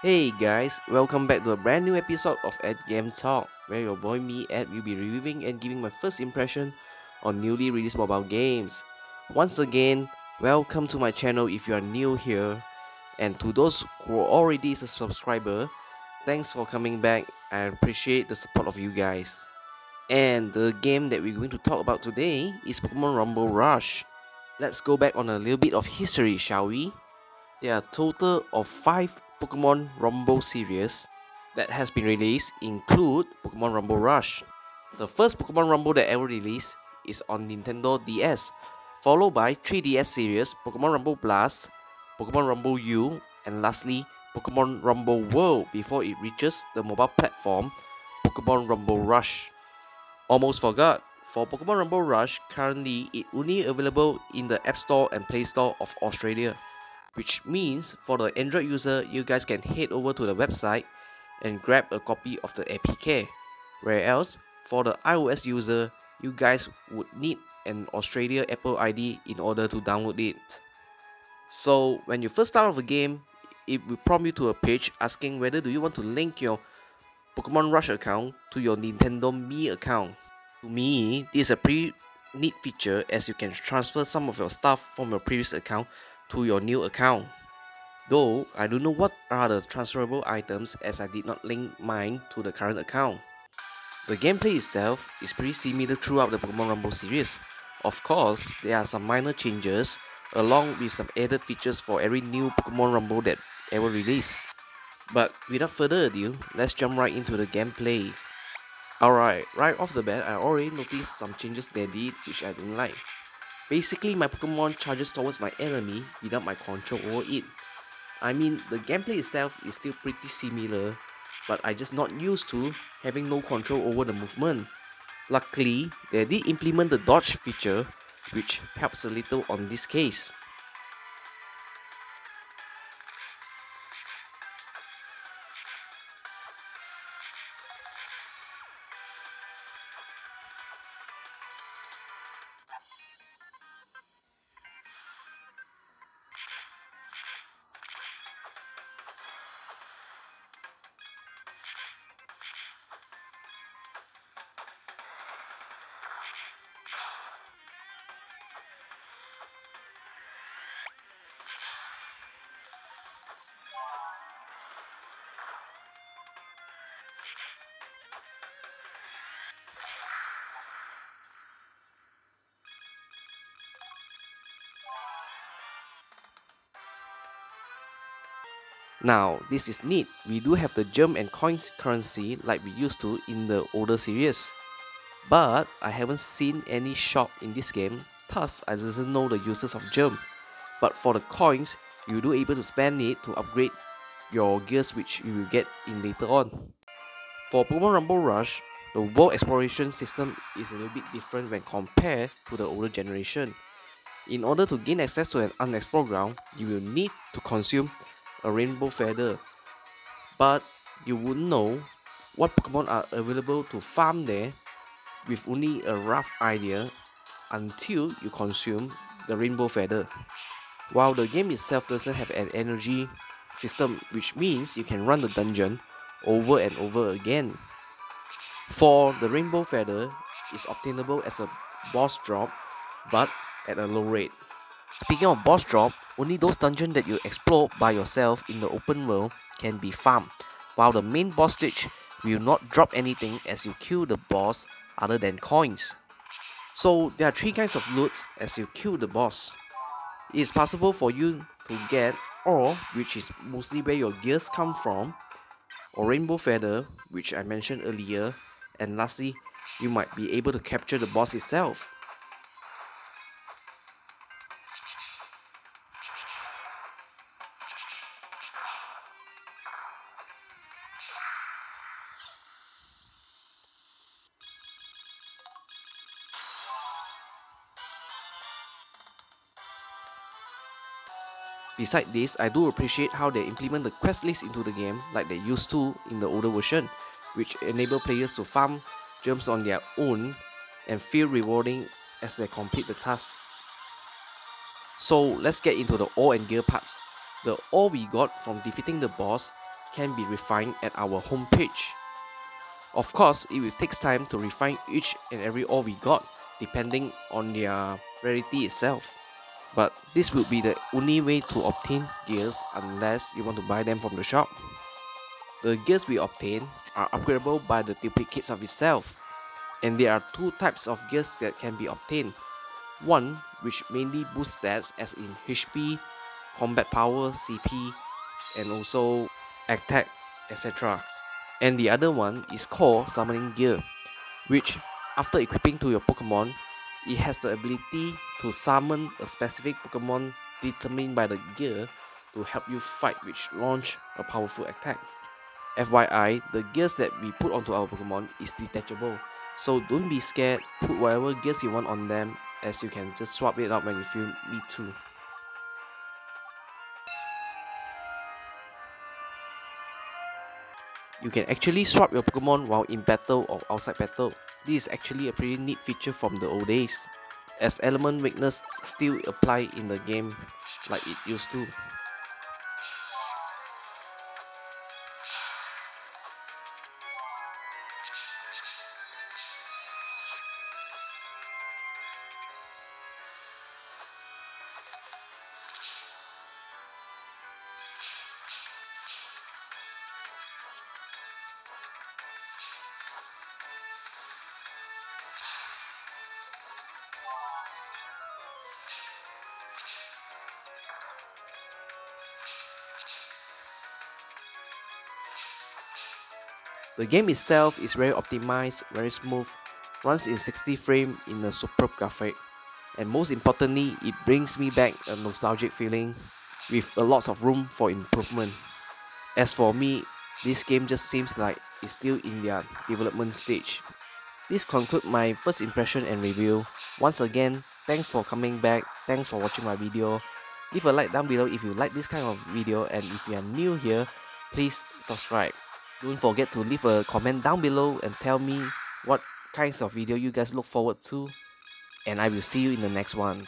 Hey guys, welcome back to a brand new episode of Ed Game Talk, where your boy me Ed will be reviewing and giving my first impression on newly released mobile games. Once again, welcome to my channel if you are new here, and to those who are already a subscriber, thanks for coming back. I appreciate the support of you guys. And the game that we're going to talk about today is Pokemon Rumble Rush. Let's go back on a little bit of history, shall we? There are a total of 5 Pokemon Rumble series that has been released include Pokemon Rumble Rush. The first Pokemon Rumble that ever released is on Nintendo DS, followed by 3DS series Pokemon Rumble Blast, Pokemon Rumble U, and lastly Pokemon Rumble World before it reaches the mobile platform Pokemon Rumble Rush. Almost forgot, for Pokemon Rumble Rush, currently it only available in the App Store and Play Store of Australia, which means for the Android user, you guys can head over to the website and grab a copy of the APK, whereas for the iOS user, you guys would need an Australia Apple ID in order to download it. So when you first start off the game, it will prompt you to a page asking whether do you want to link your Pokemon Rush account to your Nintendo Me account. To me, this is a pretty neat feature as you can transfer some of your stuff from your previous account to your new account. Though I don't know what are the transferable items as I did not link mine to the current account. The gameplay itself is pretty similar throughout the Pokemon Rumble series. Of course, there are some minor changes along with some added features for every new Pokemon Rumble that ever released. But without further ado, let's jump right into the gameplay. Alright, right off the bat, I already noticed some changes they did which I don't like. Basically, my Pokemon charges towards my enemy without my control over it. I mean, the gameplay itself is still pretty similar, but I just not used to having no control over the movement. Luckily, they did implement the dodge feature, which helps a little on this case. Now, this is neat, we do have the gem and coins currency like we used to in the older series. But I haven't seen any shop in this game, thus I doesn't know the uses of gem. But for the coins, you do able to spend it to upgrade your gears which you will get in later on. For Pokemon Rumble Rush, the world exploration system is a little bit different when compared to the older generation. In order to gain access to an unexplored ground, you will need to consume a rainbow feather. But you wouldn't know what Pokemon are available to farm there with only a rough idea until you consume the rainbow feather. While the game itself doesn't have an energy system, which means you can run the dungeon over and over again. For the rainbow feather is obtainable as a boss drop, but at a low rate. Speaking of boss drop, only those dungeons that you explore by yourself in the open world can be farmed, while the main boss stage will not drop anything as you kill the boss other than coins. So there are 3 kinds of loots as you kill the boss. It is possible for you to get ore, which is mostly where your gears come from, or rainbow feather, which I mentioned earlier, and lastly, you might be able to capture the boss itself. Besides this, I do appreciate how they implement the quest list into the game like they used to in the older version, which enable players to farm gems on their own and feel rewarding as they complete the task. So let's get into the ore and gear parts. The ore we got from defeating the boss can be refined at our homepage. Of course, it will take time to refine each and every ore we got, depending on their rarity itself. But this will be the only way to obtain gears unless you want to buy them from the shop. The gears we obtain are upgradable by the duplicates of itself, and there are two types of gears that can be obtained. One which mainly boosts stats as in HP, combat power, CP, and also attack, etc. And the other one is called summoning gear, which after equipping to your Pokemon, it has the ability to summon a specific Pokemon determined by the gear to help you fight, which launch a powerful attack. FYI, the gears that we put onto our Pokemon is detachable, so don't be scared, put whatever gears you want on them, as you can just swap it out when you feel need to. You can actually swap your Pokemon while in battle or outside battle. This is actually a pretty neat feature from the old days, as element weakness still apply in the game like it used to. The game itself is very optimized, very smooth, runs in 60 frames in a superb graphic, and most importantly, it brings me back a nostalgic feeling with a lots of room for improvement. As for me, this game just seems like it's still in their development stage. This concludes my first impression and review. Once again, thanks for coming back, thanks for watching my video. Leave a like down below if you like this kind of video, and if you are new here, please subscribe. Don't forget to leave a comment down below and tell me what kinds of video you guys look forward to, and I will see you in the next one.